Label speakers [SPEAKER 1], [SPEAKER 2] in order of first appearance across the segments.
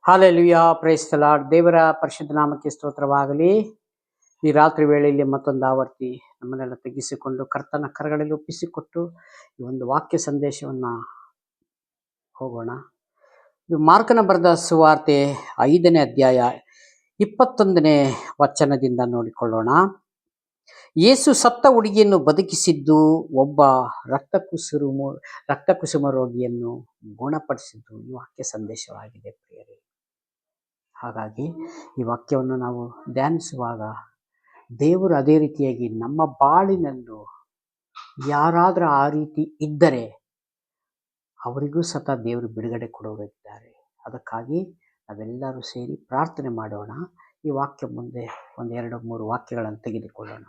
[SPEAKER 1] Hallelujah, price the lord. ದೇವರ ಪರಿಶುದ್ಧ ನಾಮಕ್ಕೆ ಸ್ತೋತ್ರವಾಗಲಿ. ಈ ರಾತ್ರಿ ವೇಳೆಯಲ್ಲಿ ಮತ್ತೊಂದು ಆವರ್ತಿ ನಮ್ಮನ್ನೆಲ್ಲ ತೆಗೆಸಿಕೊಂಡು ಕರ್ತನ ಕರಗಳಲ್ಲಿ ಒಪ್ಪಿಸಿಕೊಟ್ಟು ಈ ಒಂದು ವಾಕ್ಯ ಸಂದೇಶವನ್ನ ಹೋಗೋಣ. ಇದು ಮಾರ್ಕನ ಬರೆದ ಸುವಾರ್ತೆ 5ನೇ ಅಧ್ಯಾಯ 21ನೇ ವಚನದಿಂದ ನೋಡಿಕೊಳ್ಳೋಣ. ಯೇಸು ಸತ್ತ ಹುಡುಗಿಯನ್ನು ಬದುಕಿಸಿದ್ದು, ಒಬ್ಬ ರಕ್ತಕುಸುಮ ರೋಗಿಯನ್ನು ಗುಣಪಡಿಸಿದ್ದು ಈ ವಾಕ್ಯ ಸಂದೇಶವಾಗಿದೆ ಪ್ರಿಯರೇ. ಹಾಗಾಗಿ ಈ ವಾಕ್ಯವನ್ನು ನಾವು ಧ್ಯಾನಿಸುವಾಗ ದೇವರು ಅದೇ ರೀತಿಯಾಗಿ ನಮ್ಮ ಬಾಳಿನಲ್ಲೂ ಯಾರಾದರೂ ಆ ರೀತಿ ಇದ್ದರೆ ಅವರಿಗೂ ಸಹ ದೇವರು ಬಿಡುಗಡೆ ಕೊಡುವರಿದ್ದಾರೆ. ಅದಕ್ಕಾಗಿ ನಾವೆಲ್ಲರೂ ಸೇರಿ ಪ್ರಾರ್ಥನೆ ಮಾಡೋಣ. ಈ ವಾಕ್ಯ ಮುಂದೆ 1-2-3 ವಾಕ್ಯಗಳನ್ನು ತೆಗೆದುಕೊಳ್ಳೋಣ.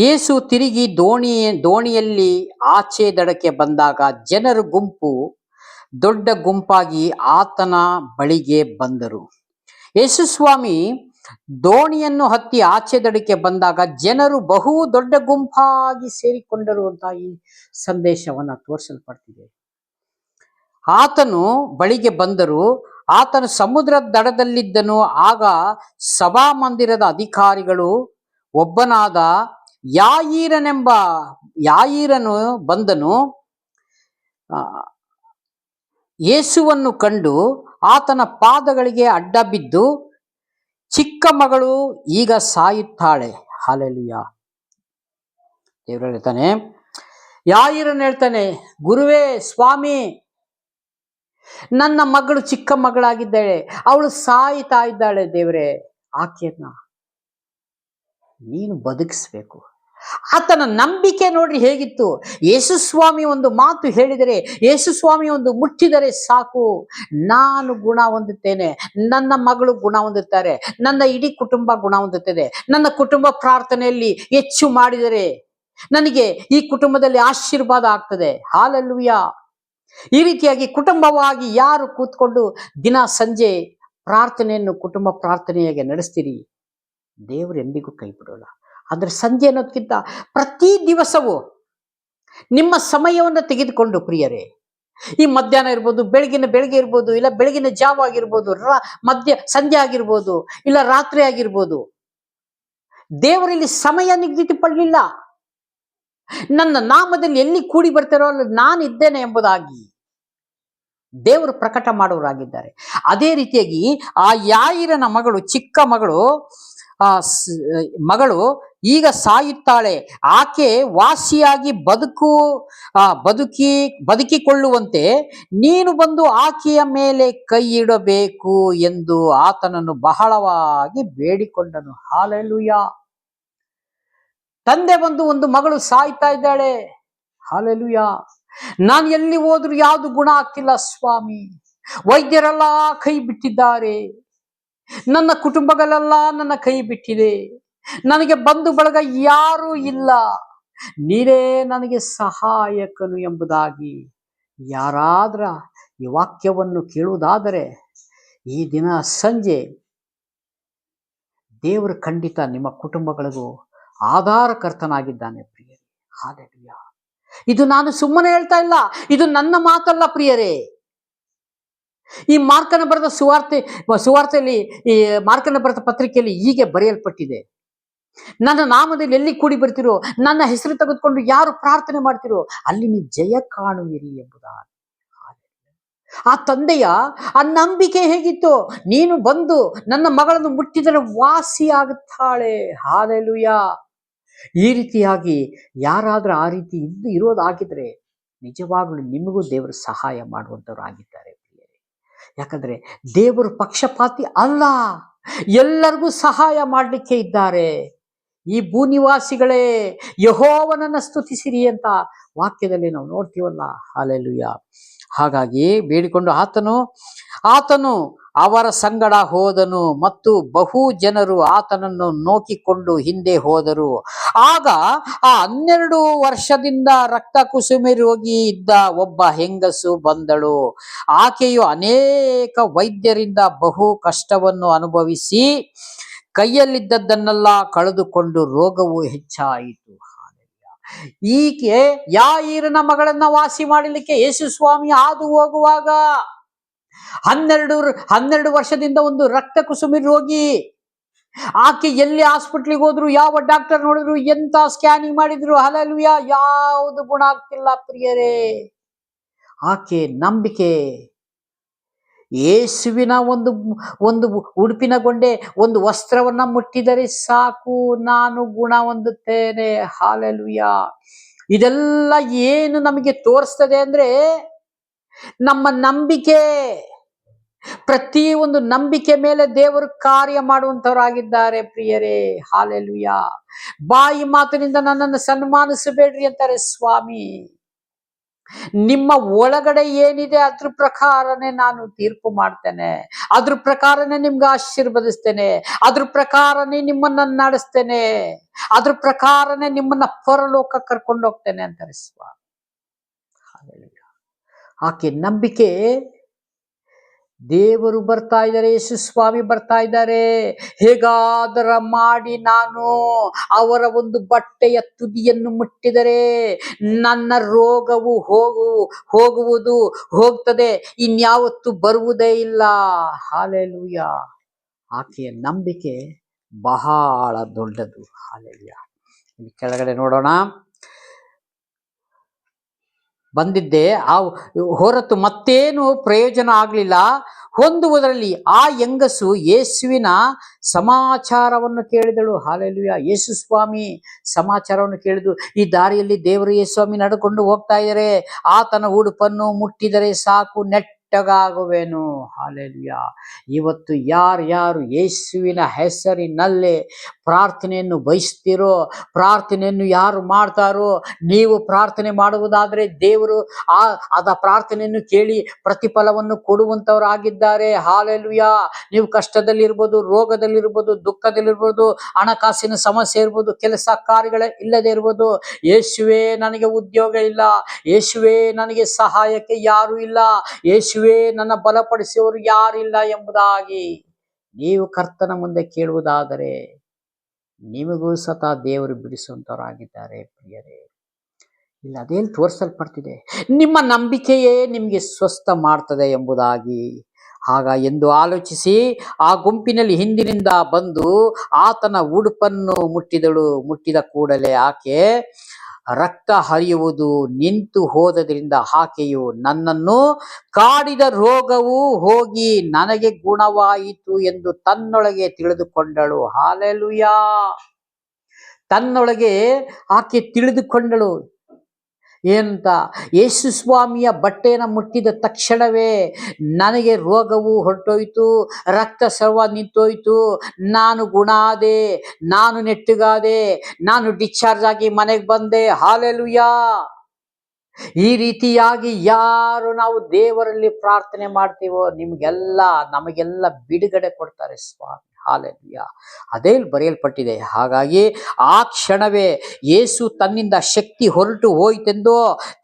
[SPEAKER 1] ಯೇಸು ತಿರುಗಿ ದೋಣಿಯಲ್ಲಿ ಆಚೆ ದಡಕ್ಕೆ ಬಂದಾಗ ಜನರ ಗುಂಪು ದೊಡ್ಡ ಗುಂಪಾಗಿ ಆತನ ಬಳಿಗೆ ಬಂದರು. ಯೇಸು ಸ್ವಾಮಿ ದೋಣಿಯನ್ನು ಹತ್ತಿ ಆಚೆ ದಡಕ್ಕೆ ಬಂದಾಗ ಜನರು ಬಹು ದೊಡ್ಡ ಗುಂಪಾಗಿ ಸೇರಿಕೊಂಡರು ಅಂತ ಈ ಸಂದೇಶವನ್ನು ತೋರಿಸಲ್ಪಡ್ತಿದೆ. ಆತನು ಬಳಿಗೆ ಬಂದರು. ಆತನು ಸಮುದ್ರ ದಡದಲ್ಲಿದ್ದನು. ಆಗ ಸಭಾಮಂದಿರದ ಅಧಿಕಾರಿಗಳು ಒಬ್ಬನಾದ ಯಾಯೀರನು ಬಂದನು. ಯೇಸುವನ್ನು ಕಂಡು ಆತನ ಪಾದಗಳಿಗೆ ಅಡ್ಡ ಬಿದ್ದು, ಚಿಕ್ಕ ಮಗಳು ಈಗ ಸಾಯುತ್ತಾಳೆ. ಹಾಲೆಲೂಯಾ. ದೇವರು ಹೇಳ್ತಾನೆ, ಯಾಯೀರನು ಹೇಳ್ತಾನೆ, ಗುರುವೇ, ಸ್ವಾಮಿ, ನನ್ನ ಮಗಳು ಚಿಕ್ಕ ಮಗಳಾಗಿದ್ದಾಳೆ, ಅವಳು ಸಾಯ್ತಾ ಇದ್ದಾಳೆ. ದೇವರೇ, ಆಕೆಯನ್ನ ನೀನು ಬದುಕಿಸ್ಬೇಕು. ಆತನ ನಂಬಿಕೆ ನೋಡ್ರಿ ಹೇಗಿತ್ತು. ಯೇಸು ಸ್ವಾಮಿ ಒಂದು ಮಾತು ಹೇಳಿದರೆ, ಯೇಸು ಸ್ವಾಮಿ ಒಂದು ಮುಟ್ಟಿದರೆ ಸಾಕು, ನಾನು ಗುಣ ಹೊಂದುತ್ತೇನೆ, ನನ್ನ ಮಗಳು ಗುಣ ಹೊಂದುತ್ತಾರೆ, ನನ್ನ ಇಡೀ ಕುಟುಂಬ ಗುಣ ಹೊಂದುತ್ತದೆ, ನನ್ನ ಕುಟುಂಬ ಪ್ರಾರ್ಥನೆಯಲ್ಲಿ ಹೆಚ್ಚು ಮಾಡಿದರೆ ನನಗೆ ಈ ಕುಟುಂಬದಲ್ಲಿ ಆಶೀರ್ವಾದ ಆಗ್ತದೆ. ಹಾಲೆಲೂಯಾ. ಈ ರೀತಿಯಾಗಿ ಕುಟುಂಬವಾಗಿ ಯಾರು ಕೂತ್ಕೊಂಡು ದಿನ ಸಂಜೆ ಪ್ರಾರ್ಥನೆಯನ್ನು ಕುಟುಂಬ ಪ್ರಾರ್ಥನೆಯಾಗಿ ನಡೆಸ್ತೀರಿ, ದೇವರು ಎಂದಿಗೂ ಕೈ ಬಿಡೋಲ್ಲ. ಆದರೆ ಸಂಜೆ ಅನ್ನೋದಕ್ಕಿಂತ ಪ್ರತಿ ದಿವಸವೂ ನಿಮ್ಮ ಸಮಯವನ್ನು ತೆಗೆದುಕೊಂಡು ಪ್ರಿಯರೇ, ಈ ಮಧ್ಯಾಹ್ನ ಇರ್ಬೋದು, ಬೆಳಗ್ಗೆ ಇರ್ಬೋದು, ಇಲ್ಲ ಬೆಳಗಿನ ಜಾವ ಆಗಿರ್ಬೋದು, ಸಂಜೆ ಆಗಿರ್ಬೋದು, ಇಲ್ಲ ರಾತ್ರಿ ಆಗಿರ್ಬೋದು, ದೇವರಲ್ಲಿ ಸಮಯ ನಿಗದಿ ಪಡಲಿಲ್ಲ. ನನ್ನ ನಾಮದಲ್ಲಿ ಎಲ್ಲಿ ಕೂಡಿ ಬರ್ತಾರೋ ಅಲ್ಲಿ ನಾನು ಇದ್ದೇನೆ ಎಂಬುದಾಗಿ ದೇವರು ಪ್ರಕಟ ಮಾಡುವರಾಗಿದ್ದಾರೆ. ಅದೇ ರೀತಿಯಾಗಿ ಆ ಯಾಯೀರನ ಮಗಳು, ಚಿಕ್ಕ ಮಗಳು ಈಗ ಸಾಯುತ್ತಾಳೆ. ಆಕೆ ವಾಸಿಯಾಗಿ ಬದುಕಿಕೊಳ್ಳುವಂತೆ ನೀನು ಬಂದು ಆಕೆಯ ಮೇಲೆ ಕೈ ಇಡಬೇಕು ಎಂದು ಆತನನ್ನು ಬಹಳವಾಗಿ ಬೇಡಿಕೊಂಡನು. ಹಾಲೆಲೂಯಾ. ತಂದೆ ಬಂದು, ಒಂದು ಮಗಳು ಸಾಯ್ತಾ ಇದ್ದಾಳೆ, ಹಾಲೆಲೂಯಾ, ನಾನು ಎಲ್ಲಿ ಹೋದ್ರು ಯಾವುದು ಗುಣ ಆಗ್ತಿಲ್ಲ ಸ್ವಾಮಿ, ವೈದ್ಯರೆಲ್ಲ ಕೈ ಬಿಟ್ಟಿದ್ದಾರೆ, ನನ್ನ ಕುಟುಂಬಗಳೆಲ್ಲ ನನ್ನ ಕೈ ಬಿಟ್ಟಿದೆ, ನನಗೆ ಬಂಧು ಬಳಗ ಯಾರೂ ಇಲ್ಲ, ನೀನೇ ನನಗೆ ಸಹಾಯಕನು ಎಂಬುದಾಗಿ ಯಾರಾದ್ರ ಈ ವಾಕ್ಯವನ್ನು ಕೇಳುವುದಾದರೆ ಈ ದಿನ ಸಂಜೆ ದೇವರು ಖಂಡಿತ ನಿಮ್ಮ ಕುಟುಂಬಗಳಿಗೂ ಆಧಾರಕರ್ತನಾಗಿದ್ದಾನೆ ಪ್ರಿಯರೇ. ಹಾಲೆಲೂಯಾ. ಇದು ನಾನು ಸುಮ್ಮನೆ ಹೇಳ್ತಾ ಇಲ್ಲ, ಇದು ನನ್ನ ಮಾತಲ್ಲ ಪ್ರಿಯರೇ. ಈ ಮಾರ್ಕನ ಬರೆದ ಸುವಾರ್ತೆಯಲ್ಲಿ, ಈ ಮಾರ್ಕನ ಬರೆದ ಪತ್ರಿಕೆಯಲ್ಲಿ ಹೀಗೆ ಬರೆಯಲ್ಪಟ್ಟಿದೆ, ನನ್ನ ನಾಮದಲ್ಲಿ ಎಲ್ಲಿ ಕೂಡಿ ಬರ್ತಿರೋ, ನನ್ನ ಹೆಸರು ತೆಗೆದುಕೊಂಡು ಯಾರು ಪ್ರಾರ್ಥನೆ ಮಾಡ್ತಿರೋ ಅಲ್ಲಿ ನೀವು ಜಯ ಕಾಣುವಿರಿ ಎಂಬುದಾಗಿ. ಆ ತಂದೆಯ ಆ ನಂಬಿಕೆ ಹೇಗಿತ್ತು, ನೀನು ಬಂದು ನನ್ನ ಮಗಳನ್ನು ಮುಟ್ಟಿದರೆ ವಾಸಿ ಆಗುತ್ತಾಳೆ. ಹಾಲೆಲೂಯಾ. ಈ ರೀತಿಯಾಗಿ ಯಾರಾದ್ರೂ ಆ ರೀತಿ ಇರೋದಾಗಿದ್ರೆ ನಿಜವಾಗ್ಲೂ ನಿಮಗೂ ದೇವರು ಸಹಾಯ ಮಾಡುವಂಥವ್ರು ಆಗಿದ್ದಾರೆ. ಯಾಕಂದ್ರೆ ದೇವರು ಪಕ್ಷಪಾತಿ ಅಲ್ಲ, ಎಲ್ಲರಿಗೂ ಸಹಾಯ ಮಾಡಲಿಕ್ಕೆ ಇದ್ದಾರೆ. ಈ ಭೂನಿವಾಸಿಗಳೇ, ಯೆಹೋವನನ್ನ ಸ್ತುತಿಸಿರಿ ಅಂತ ವಾಕ್ಯದಲ್ಲಿ ನಾವು ನೋಡ್ತೀವಲ್ಲ. ಹಾಲೆಲೂಯಾ. ಹಾಗಾಗಿ ಬೇಡಿಕೊಂಡು ಆತನು ಅವರ ಸಂಗಡ ಹೋದನು ಮತ್ತು ಬಹು ಜನರು ಆತನನ್ನು ನೋಕಿಕೊಂಡು ಹಿಂದೆ ಹೋದರು. ಆಗ ಆ 12 ವರ್ಷದಿಂದ ರಕ್ತಕುಸುಮೆ ರೋಗಿ ಇದ್ದ ಒಬ್ಬ ಹೆಂಗಸು ಬಂದಳು. ಆಕೆಯು ಅನೇಕ ವೈದ್ಯರಿಂದ ಬಹು ಕಷ್ಟವನ್ನು ಅನುಭವಿಸಿ ಕೈಯಲ್ಲಿದ್ದದ್ದನ್ನೆಲ್ಲ ಕಳೆದುಕೊಂಡು ರೋಗವು ಹೆಚ್ಚಾಯಿತು. ಈಕೆ ಯಾಯೀರನ ಮಗಳನ್ನ ವಾಸಿ ಮಾಡಲಿಕ್ಕೆ ಯೇಸು ಸ್ವಾಮಿ ಹಾದು ಹೋಗುವಾಗ ಹನ್ನೆರಡು ವರ್ಷದಿಂದ ಒಂದು ರಕ್ತ ಕುಸುಮಿ ರೋಗಿ. ಆಕೆ ಎಲ್ಲಿ ಹಾಸ್ಪಿಟ್ಲಿಗೆ ಹೋದ್ರು, ಯಾವ ಡಾಕ್ಟರ್ ನೋಡಿದ್ರು, ಎಂತ ಸ್ಕ್ಯಾನಿಂಗ್ ಮಾಡಿದ್ರು, ಹಲ್ಲೆಲೂಯಾ, ಯಾವುದು ಗುಣ ಆಗ್ತಿಲ್ಲ ಪ್ರಿಯರೇ. ಆಕೆ ನಂಬಿಕೆ ಯೇಸುವಿನ ಒಂದು ಒಂದು ಉಡುಪಿನ ಗೊಂಡೆ, ಒಂದು ವಸ್ತ್ರವನ್ನ ಮುಟ್ಟಿದರೆ ಸಾಕು, ನಾನು ಗುಣ ಹೊಂದುತ್ತೇನೆ. ಹಲ್ಲೆಲೂಯಾ. ಇದೆಲ್ಲ ಏನು ನಮಗೆ ತೋರಿಸ್ತದೆ ಅಂದ್ರೆ ನಮ್ಮ ನಂಬಿಕೆ. ಪ್ರತಿ ಒಂದು ನಂಬಿಕೆ ಮೇಲೆ ದೇವರು ಕಾರ್ಯ ಮಾಡುವಂತವರಾಗಿದ್ದಾರೆ ಪ್ರಿಯರೇ. ಹಲ್ಲೆಲೂಯಾ. ಬಾಯಿ ಮಾತಿನಿಂದ ನನ್ನನ್ನು ಸನ್ಮಾನಿಸಬೇಡ್ರಿ ಅಂತಾರೆ ಸ್ವಾಮಿ. ನಿಮ್ಮ ಒಳಗಡೆ ಏನಿದೆ ಅದ್ರ ಪ್ರಕಾರನೇ ನಾನು ತೀರ್ಪು ಮಾಡ್ತೇನೆ, ಅದ್ರ ಪ್ರಕಾರನೇ ನಿಮ್ಗೆ ಆಶೀರ್ವದಿಸ್ತೇನೆ, ಅದ್ರ ಪ್ರಕಾರನೇ ನಿಮ್ಮನ್ನ ನಡೆಸ್ತೇನೆ, ಅದ್ರ ಪ್ರಕಾರನೇ ನಿಮ್ಮನ್ನ ಪರಲೋಕ ಕರ್ಕೊಂಡು ಹೋಗ್ತೇನೆ ಅಂತಾರೆ ಸ್ವಾಮಿ. ಆಕೆ ನಂಬಿಕೆ. ದೇವರು ಬರ್ತಾ ಇದ್ದಾರೆ, ಯೇಸು ಸ್ವಾಮಿ ಬರ್ತಾ ಇದ್ದಾರೆ. ಹೇಗಾದರ ಮಾಡಿ ನಾನು ಅವರ ಒಂದು ಬಟ್ಟೆಯ ತುದಿಯನ್ನು ಮುಟ್ಟಿದರೆ ನನ್ನ ರೋಗವು ಹೋಗ್ತದೆ, ಇನ್ಯಾವತ್ತು ಬರುವುದೇ ಇಲ್ಲ. ಹಲ್ಲೆಲೂಯಾ. ಆಕೆಯ ನಂಬಿಕೆ ಬಹಳ ದೊಡ್ಡದು. ಹಲ್ಲೆಲೂಯಾ. ಕೆಳಗಡೆ ನೋಡೋಣ. ಬಂದಿದ್ದೆ ಆ ಹೊರತು ಮತ್ತೇನು ಪ್ರಯೋಜನ ಆಗಲಿಲ್ಲ ಹೊಂದುವುದರಲ್ಲಿ. ಆ ಹೆಂಗಸು ಯೇಸುವಿನ ಸಮಾಚಾರವನ್ನು ಕೇಳಿದಳು. ಹಲ್ಲೆಲೂಯಾ. ಯೇಸು ಸ್ವಾಮಿ ಸಮಾಚಾರವನ್ನು ಕೇಳಿದು, ಈ ದಾರಿಯಲ್ಲಿ ದೇವರು ಯೇಸು ಸ್ವಾಮಿ ನಡೆದುಕೊಂಡು ಹೋಗ್ತಾ ಇದ್ದಾರೆ, ಆತನ ಉಡುಪನ್ನು ಮುಟ್ಟಿದರೆ ಸಾಕು, ನೆಟ್ಟಗಾಗುವೆನು. ಹಲ್ಲೆಲೂಯಾ. ಇವತ್ತು ಯಾರು ಯೇಸುವಿನ ಹೆಸರಿನಲ್ಲೇ ಪ್ರಾರ್ಥನೆಯನ್ನು ಬಯಸ್ತೀರೋ, ಪ್ರಾರ್ಥನೆಯನ್ನು ಯಾರು ಮಾಡ್ತಾರೋ, ನೀವು ಪ್ರಾರ್ಥನೆ ಮಾಡುವುದಾದ್ರೆ ದೇವರು ಅದ ಪ್ರಾರ್ಥನೆಯನ್ನು ಕೇಳಿ ಪ್ರತಿಫಲವನ್ನು ಕೊಡುವಂತವರಾಗಿದ್ದಾರೆ. ಹಲ್ಲೆಲೂಯಾ. ನೀವು ಕಷ್ಟದಲ್ಲಿರ್ಬೋದು, ರೋಗದಲ್ಲಿರ್ಬೋದು, ದುಃಖದಲ್ಲಿರ್ಬೋದು, ಹಣಕಾಸಿನ ಸಮಸ್ಯೆ ಇರ್ಬೋದು, ಕೆಲಸ ಕಾರ್ಯಗಳ ಇಲ್ಲದೆ ಇರ್ಬೋದು, ಯೇಸುವೇ ನನಗೆ ಉದ್ಯೋಗ ಇಲ್ಲ, ಯೇಸುವೇ ನನಗೆ ಸಹಾಯಕ್ಕೆ ಯಾರು ಇಲ್ಲ, ಯೇಸುವೇ ನನ್ನ ಬಲಪಡಿಸುವವರು ಯಾರಿಲ್ಲ ಎಂಬುದಾಗಿ ನೀವು ಕರ್ತನ ಮುಂದೆ ಕೇಳುವುದಾದರೆ ನಿಮಗೂ ಸತ ದೇವರು ಬಿಡಿಸುವಂತವರಾಗಿದ್ದಾರೆ ಪ್ರಿಯರೇ. ಇಲ್ಲ ಅದೇನು ತೋರಿಸಲ್ಪಡ್ತಿದೆ, ನಿಮ್ಮ ನಂಬಿಕೆಯೇ ನಿಮಗೆ ಸ್ವಸ್ಥ ಮಾಡ್ತದೆ ಎಂಬುದಾಗಿ. ಆಗ ಎಂದು ಆಲೋಚಿಸಿ ಆ ಗುಂಪಿನಲ್ಲಿ ಹಿಂದಿನಿಂದ ಬಂದು ಆತನ ಉಡುಪನ್ನು ಮುಟ್ಟಿದಳು. ಮುಟ್ಟಿದ ಕೂಡಲೇ ಆಕೆ ರಕ್ತ ಹರಿಯುವುದು ನಿಂತು ಹೋದದ್ರಿಂದ ಆಕೆಯು ನನ್ನನ್ನು ಕಾಡಿದ ರೋಗವು ಹೋಗಿ ನನಗೆ ಗುಣವಾಯಿತು ಎಂದು ತನ್ನೊಳಗೆ ತಿಳಿದುಕೊಂಡಳು. ಹಲ್ಲೆಲೂಯಾ. ತನ್ನೊಳಗೆ ಆಕೆ ತಿಳಿದುಕೊಂಡಳು. ಏನಂತ? ಯೇಸು ಸ್ವಾಮಿಯ ಬಟ್ಟೆಯನ್ನು ಮುಟ್ಟಿದ ತಕ್ಷಣವೇ ನನಗೆ ರೋಗವು ಹೊರಟೋಯ್ತು, ರಕ್ತ ಸರ್ವ ನಿಂತೋಯ್ತು, ನಾನು ಗುಣ ಆದೆ, ನಾನು ನೆಟ್ಟಗಾದೆ, ನಾನು ಡಿಸ್ಚಾರ್ಜ್ ಆಗಿ ಮನೆಗೆ ಬಂದೆ. ಹಲ್ಲೆಲೂಯಾ. ಈ ರೀತಿಯಾಗಿ ಯಾರು ನಾವು ದೇವರಲ್ಲಿ ಪ್ರಾರ್ಥನೆ ಮಾಡ್ತೀವೋ ನಮಗೆಲ್ಲ ಬಿಡುಗಡೆ ಕೊಡ್ತಾರೆ ಸ್ವಾಮಿ. ಹಲ್ಲೆಲೂಯಾ. ಅದೇ ಬರೆಯಲ್ಪಟ್ಟಿದೆ. ಹಾಗಾಗಿ ಆ ಕ್ಷಣವೇ ಯೇಸು ತನ್ನಿಂದ ಶಕ್ತಿ ಹೊರಟು ಹೋಯಿತೆಂದು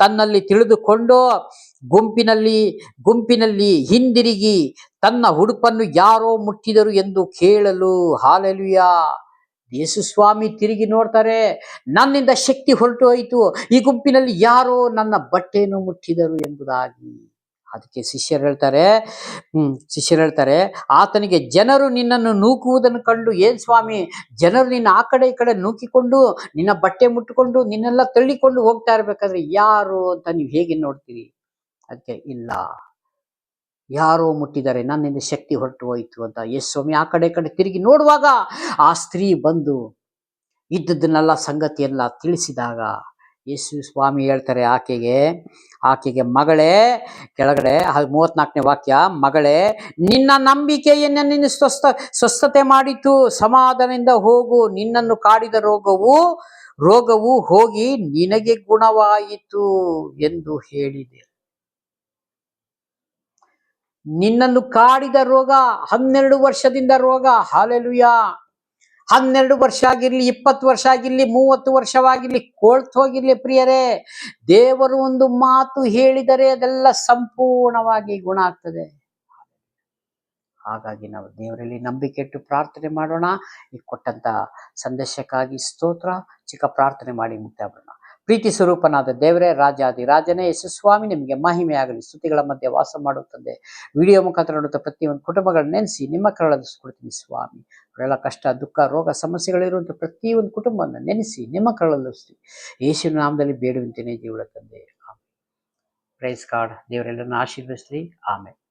[SPEAKER 1] ತನ್ನಲ್ಲಿ ತಿಳಿದುಕೊಂಡು ಗುಂಪಿನಲ್ಲಿ ಹಿಂದಿರುಗಿ ತನ್ನ ಉಡುಪನ್ನು ಯಾರೋ ಮುಟ್ಟಿದರು ಎಂದು ಕೇಳಲು. ಹಲ್ಲೆಲೂಯಾ. ಯೇಸು ಸ್ವಾಮಿ ತಿರುಗಿ ನೋಡ್ತಾರೆ, ನನ್ನಿಂದ ಶಕ್ತಿ ಹೊರಟು ಹೋಯಿತು, ಈ ಗುಂಪಿನಲ್ಲಿ ಯಾರೋ ನನ್ನ ಬಟ್ಟೆಯನ್ನು ಮುಟ್ಟಿದರು ಎಂಬುದಾಗಿ. ಅದಕ್ಕೆ ಶಿಷ್ಯರು ಹೇಳ್ತಾರೆ ಆತನಿಗೆ, ಜನರು ನಿನ್ನನ್ನು ನೂಕುವುದನ್ನು ಕಂಡು, ಏನ್ ಸ್ವಾಮಿ, ಜನರು ನಿನ್ನ ಆ ಕಡೆ ಈ ಕಡೆ ನೂಕಿಕೊಂಡು ನಿನ್ನ ಬಟ್ಟೆ ಮುಟ್ಟಿಕೊಂಡು ನಿನ್ನೆಲ್ಲ ತಳ್ಳಿಕೊಂಡು ಹೋಗ್ತಾ ಇರ್ಬೇಕಾದ್ರೆ ಯಾರು ಅಂತ ನೀವು ಹೇಗೆ ನೋಡ್ತೀರಿ? ಅದಕ್ಕೆ ಇಲ್ಲ, ಯಾರೋ ಮುಟ್ಟಿದ್ದಾರೆ, ನನ್ನಿಂದ ಶಕ್ತಿ ಹೊರಟು ಹೋಯಿತು ಅಂತ. ಯೇಸು ಸ್ವಾಮಿ ಆ ಕಡೆ ತಿರುಗಿ ನೋಡುವಾಗ ಆ ಸ್ತ್ರೀ ಬಂದು ಇದ್ದದ್ದನ್ನೆಲ್ಲ ಸಂಗತಿಯೆಲ್ಲ ತಿಳಿಸಿದಾಗ ಯೇಸು ಸ್ವಾಮಿ ಹೇಳ್ತಾರೆ ಆಕೆಗೆ ಮಗಳೇ, ಕೆಳಗಡೆ 34ನೇ ವಾಕ್ಯ, ಮಗಳೇ, ನಿನ್ನ ನಂಬಿಕೆಯನ್ನು ನಿನ್ನ ಸ್ವಸ್ಥತೆ ಮಾಡಿತು, ಸಮಾಧಾನದಿಂದ ಹೋಗು, ನಿನ್ನನ್ನು ಕಾಡಿದ ರೋಗವು ಹೋಗಿ ನಿನಗೆ ಗುಣವಾಯಿತು ಎಂದು ಹೇಳಿದೆ. ನಿನ್ನನ್ನು ಕಾಡಿದ ರೋಗ, 12 ವರ್ಷದಿಂದ ರೋಗ. ಹಲ್ಲೆಲೂಯಾ. 12 ವರ್ಷ ಆಗಿರ್ಲಿ, 20 ವರ್ಷ ಆಗಿರ್ಲಿ, 30 ವರ್ಷವಾಗಿರ್ಲಿ, ಕೊಳ್ತು ಹೋಗಿರ್ಲಿ ಪ್ರಿಯರೇ, ದೇವರು ಒಂದು ಮಾತು ಹೇಳಿದರೆ ಅದೆಲ್ಲ ಸಂಪೂರ್ಣವಾಗಿ ಗುಣ ಆಗ್ತದೆ. ಹಾಗಾಗಿ ನಾವು ದೇವರಲ್ಲಿ ನಂಬಿಕೆ ಇಟ್ಟು ಪ್ರಾರ್ಥನೆ ಮಾಡೋಣ. ಈ ಕೊಟ್ಟಂತ ಸಂದೇಶಕ್ಕಾಗಿ ಸ್ತೋತ್ರ. ಚಿಕ್ಕ ಪ್ರಾರ್ಥನೆ ಮಾಡಿ ಮುಕ್ತಾಯ ಮಾಡೋಣ. ಪ್ರೀತಿ ಸ್ವರೂಪನಾದ ದೇವರೇ, ರಾಜಾದಿ ರಾಜನೇ ಯೇಸುಸ್ವಾಮಿ, ನಿಮಗೆ ಮಹಿಮೆ ಆಗಲಿ. ಸ್ತುತಿಗಳ ಮಧ್ಯೆ ವಾಸ ಮಾಡುತ್ತದೆ. ವಿಡಿಯೋ ಮುಖಾಂತರ ನೋಡುತ್ತಾ ಪ್ರತಿಯೊಂದು ಕುಟುಂಬಗಳನ್ನ ನೆನೆಸಿ ನಿಮ್ಮ ಕರಳಲ್ಲಿಸ್ಕೊಡ್ತೀನಿ ಸ್ವಾಮಿ. ಅವರೆಲ್ಲ ಕಷ್ಟ, ದುಃಖ, ರೋಗ ಸಮಸ್ಯೆಗಳಿರುವಂಥ ಪ್ರತಿಯೊಂದು ಕುಟುಂಬವನ್ನು ನೆನೆಸಿ ನಿಮ್ಮ ಕರಳಲ್ಲಿಸ್ತೀವಿ. ಯೇಸುವಿನ ನಾಮದಲ್ಲಿ ಬೇಡುವಂತೇನೆ ದೇವರ ತಂದೆ. Praise God. ದೇವರೆಲ್ಲರನ್ನ ಆಶೀರ್ವದಿಸಲಿ. ಆಮೇಲೆ